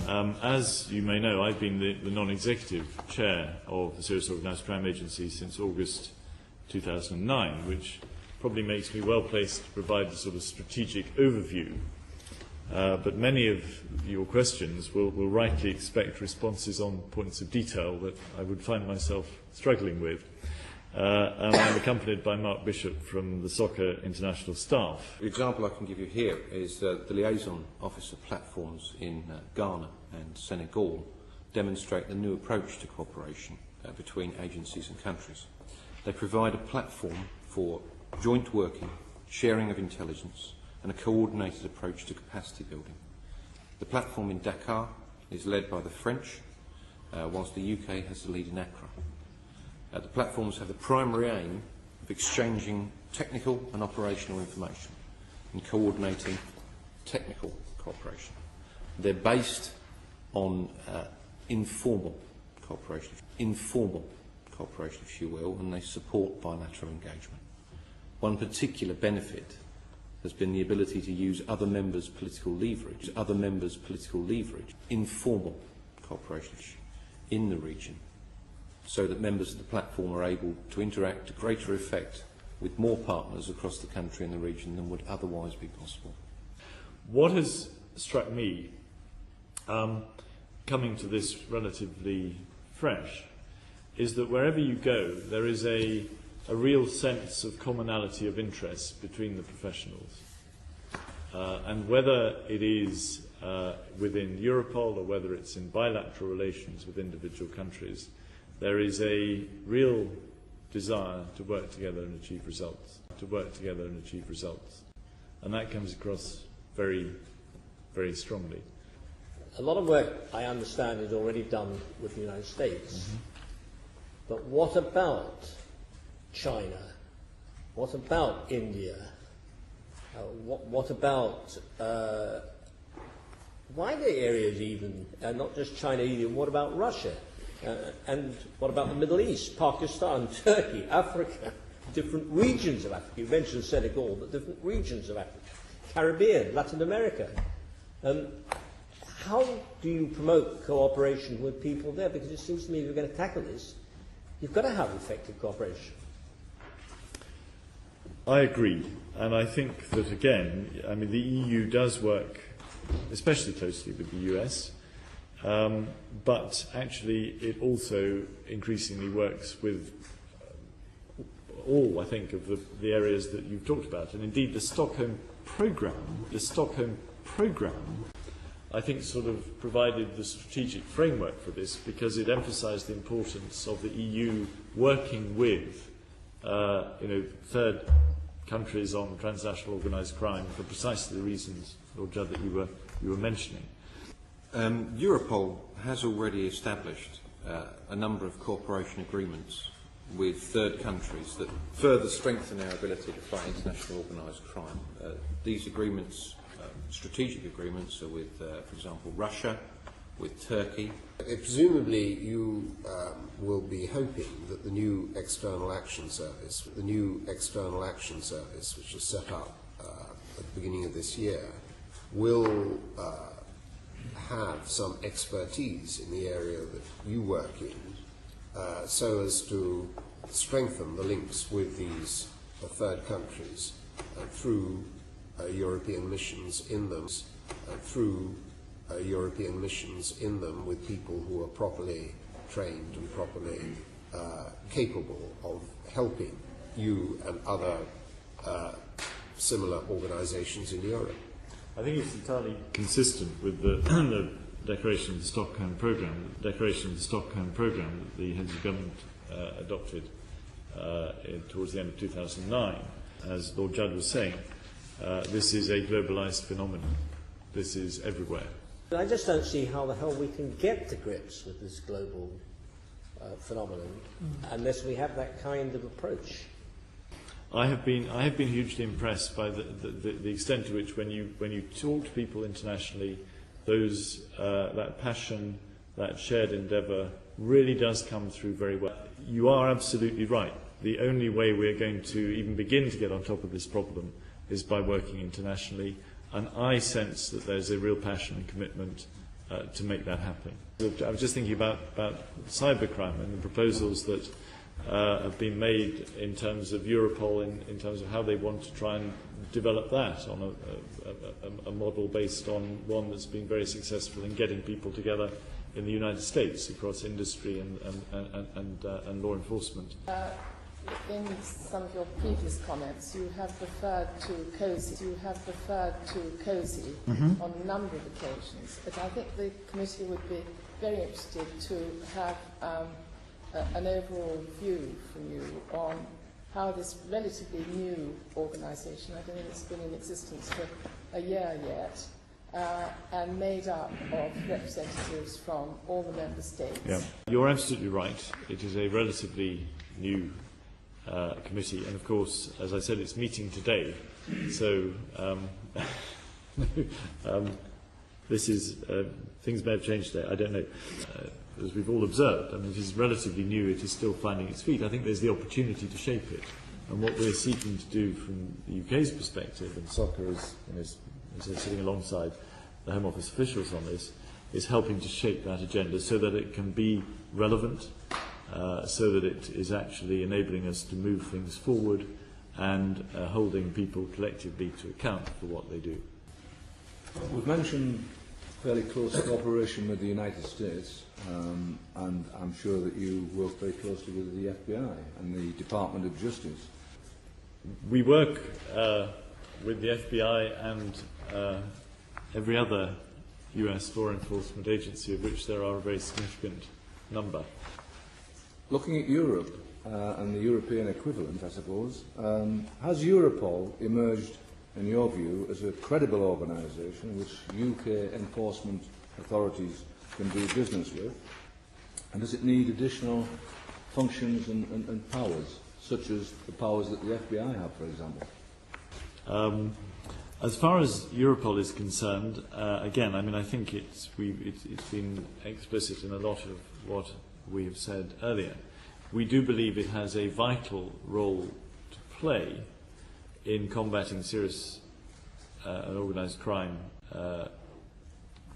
As you may know, I've been the non-executive chair of the Serious Organised Crime Agency since August 2009, which probably makes me well placed to provide the sort of strategic overview. But many of your questions will rightly expect responses on points of detail that I would find myself struggling with. And I'm accompanied by Mark Bishop from the Soccer International Staff. The example I can give you here is the liaison officer platforms in Ghana and Senegal demonstrate the new approach to cooperation between agencies and countries. They provide a platform for joint working, sharing of intelligence and a coordinated approach to capacity building. The platform in Dakar is led by the French, whilst the UK has the lead in Accra. The platforms have the primary aim of exchanging technical and operational information and coordinating technical cooperation. They're based on informal cooperation, if you will, and they support bilateral engagement. One particular benefit has been the ability to use other members' political leverage, informal cooperation in the region, so that members of the platform are able to interact to greater effect with more partners across the country and the region than would otherwise be possible. What has struck me, coming to this relatively fresh, is that wherever you go, there is a real sense of commonality of interest between the professionals. And whether it is within Europol or whether it's in bilateral relations with individual countries, there is a real desire to work together and achieve results, And that comes across very, very strongly. A lot of work, I understand, is already done with the United States. Mm-hmm. But what about China? What about India? What about wider areas even, not just China either? What about Russia? And what about the Middle East, Pakistan, Turkey, Africa, different regions of Africa? You mentioned Senegal, but different regions of Africa, Caribbean, Latin America. How do you promote cooperation with people there? Because it seems to me if you're going to tackle this, you've got to have effective cooperation. I agree, and I think that, again, I mean, the EU does work especially closely with the US, but actually it also increasingly works with all, I think, of the areas that you've talked about. And indeed the Stockholm programme, I think sort of provided the strategic framework for this, because it emphasised the importance of the EU working with third countries on transnational organised crime for precisely the reasons, Lord Judd, that you were mentioning. Europol has already established a number of cooperation agreements with third countries that further strengthen our ability to fight international organised crime. These agreements, strategic agreements, are with, for example, Russia, with Turkey. Presumably you will be hoping that the new External Action Service, which was set up at the beginning of this year, will have some expertise in the area that you work in, so as to strengthen the links with these third countries through European missions in them, with people who are properly trained and properly capable of helping you and other similar organisations in Europe. I think it's entirely consistent with the declaration of the Stockholm programme, that the heads of government adopted towards the end of 2009. As Lord Judd was saying, this is a globalised phenomenon. This is everywhere. I just don't see how the hell we can get to grips with this global phenomenon unless we have that kind of approach. I have been hugely impressed by the extent to which, when you talk to people internationally, that passion, that shared endeavour, really does come through very well. You are absolutely right. The only way we're going to even begin to get on top of this problem is by working internationally, and I sense that there's a real passion and commitment to make that happen. I was just thinking about cybercrime and the proposals that have been made in terms of Europol, in terms of how they want to try and develop that on a model based on one that's been very successful in getting people together in the United States across industry and law enforcement. In some of your previous comments, you have referred to COSI. On a number of occasions, but I think the committee would be very interested to have an overall view from you on how this relatively new organisation, I don't think it's been in existence for a year yet, and made up of representatives from all the member states. Yeah. You're absolutely right. It is a relatively new committee, and of course, as I said, it's meeting today. So this is things may have changed today. I don't know. As we've all observed, I mean, it is relatively new. It is still finding its feet. I think there's the opportunity to shape it, and what we're seeking to do from the UK's perspective, and Soccer is sitting alongside the Home Office officials on this, is helping to shape that agenda so that it can be relevant. So that it is actually enabling us to move things forward and holding people collectively to account for what they do. We've mentioned fairly close cooperation with the United States, and I'm sure that you work very closely with the FBI and the Department of Justice. We work with the FBI and every other US law enforcement agency, of which there are a very significant number. Looking at Europe and the European equivalent, I suppose, has Europol emerged, in your view, as a credible organisation which UK enforcement authorities can do business with? And does it need additional functions and powers, such as the powers that the FBI have, for example? As far as Europol is concerned, again, I mean, I think it's been explicit in a lot of what we have said earlier. We do believe it has a vital role to play in combating serious and organised crime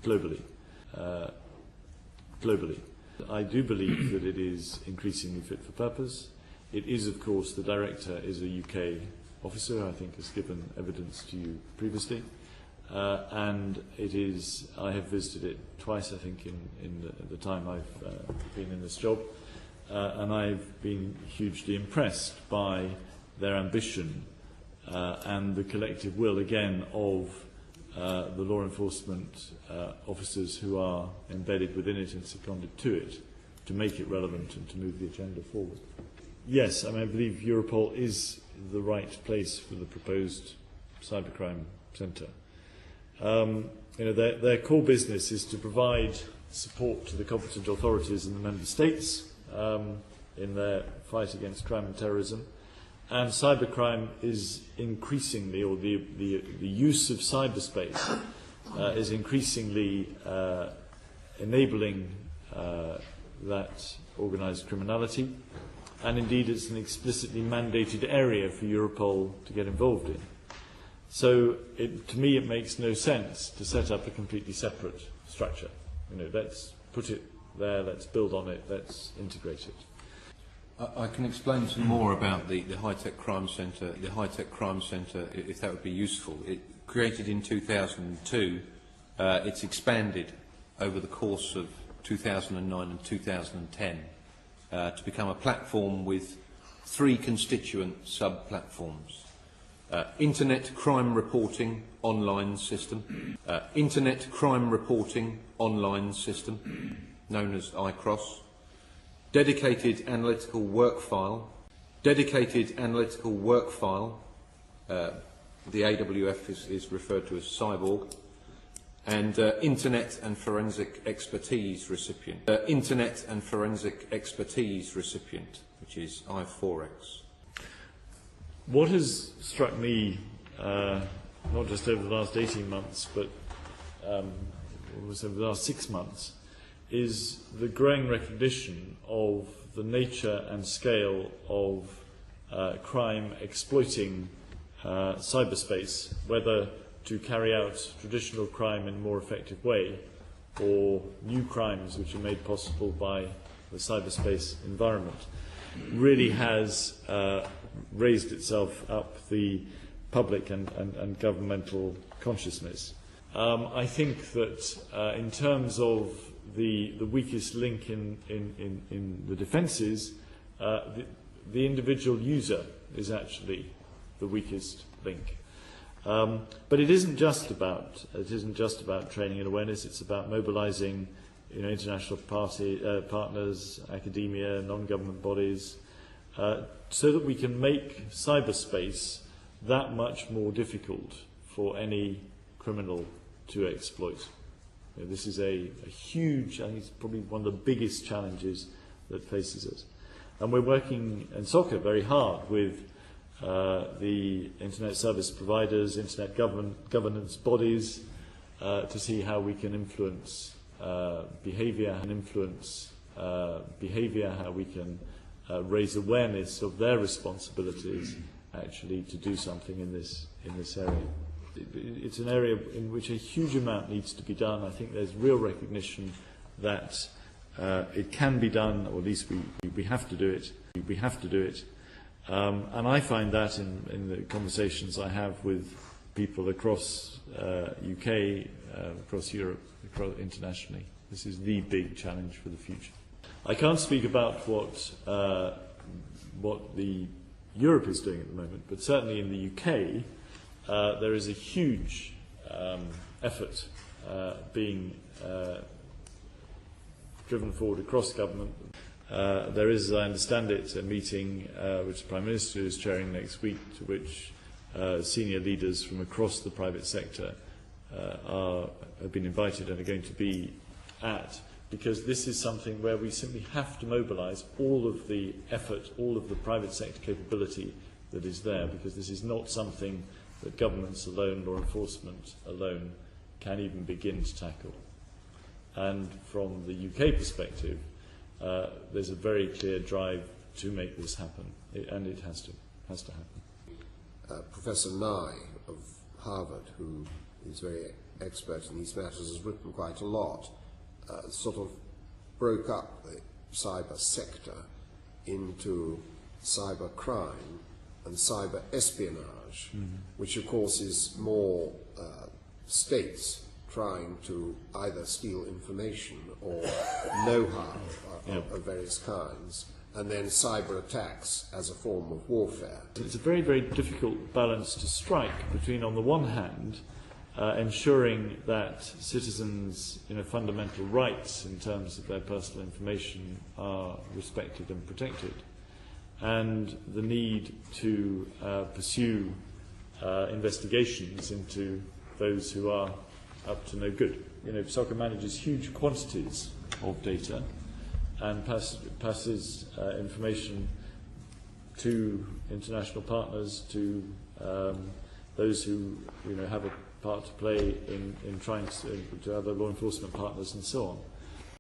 globally. I do believe that it is increasingly fit for purpose. It is, of course, the director is a UK officer, I think has given evidence to you previously. And it is, I have visited it twice, I think, in the time I've been in this job, and I've been hugely impressed by their ambition and the collective will, again, of the law enforcement officers who are embedded within it and seconded to it, to make it relevant and to move the agenda forward. Yes, I mean, I believe Europol is the right place for the proposed cybercrime centre. Their core business is to provide support to the competent authorities in the member states in their fight against crime and terrorism. And cybercrime is increasingly, or the use of cyberspace is increasingly enabling that organised criminality. And indeed, it's an explicitly mandated area for Europol to get involved in. So, to me, it makes no sense to set up a completely separate structure. Let's put it there, let's build on it, let's integrate it. I can explain some more about the High-Tech Crime Centre. The High-Tech Crime Centre, if that would be useful. It created in 2002. It's expanded over the course of 2009 and 2010 to become a platform with 3 constituent sub-platforms. Internet Crime Reporting Online System, Internet Crime Reporting Online System, known as ICROS, Dedicated Analytical Work File, the AWF is referred to as Cyborg, and Internet and Forensic Expertise Recipient, which is I4X. What has struck me, not just over the last 18 months, but also over the last 6 months, is the growing recognition of the nature and scale of crime exploiting cyberspace, whether to carry out traditional crime in a more effective way or new crimes which are made possible by the cyberspace environment really has raised itself up the public and governmental consciousness. I think that in terms of the weakest link in the defences, the individual user is actually the weakest link. But it isn't just about training and awareness. It's about mobilising, international partners, academia, non-government bodies, so that we can make cyberspace that much more difficult for any criminal to exploit. This is a huge, I think it's probably one of the biggest challenges that faces us. And we're working in SOCA very hard with the internet service providers, internet governance bodies, to see how we can influence behaviour how we can raise awareness of their responsibilities actually to do something in this area. It's an area in which a huge amount needs to be done. I think there's real recognition that it can be done, or at least we have to do it. We have to do it. And I find that in the conversations I have with people across UK, across Europe, internationally. This is the big challenge for the future. I can't speak about what the Europe is doing at the moment, but certainly in the UK, there is a huge effort being driven forward across government. There is, as I understand it, a meeting which the Prime Minister is chairing next week, to which senior leaders from across the private sector have been invited and are going to be at, because this is something where we simply have to mobilise all of the effort, all of the private sector capability that is there, because this is not something that governments alone, law enforcement alone, can even begin to tackle. And from the UK perspective, there's a very clear drive to make this happen, and it has to happen. Professor Nye of Harvard, who is very expert in these matters, has written quite a lot, sort of broke up the cyber sector into cyber crime and cyber espionage, which of course is more states trying to either steal information or know-how of various kinds, and then cyber attacks as a form of warfare. It's a very, very difficult balance to strike between, on the one hand, ensuring that citizens' fundamental rights in terms of their personal information are respected and protected, and the need to pursue investigations into those who are up to no good. SOCA manages huge quantities of data and passes information to international partners, to those who have a part to play in trying to other law enforcement partners and so on.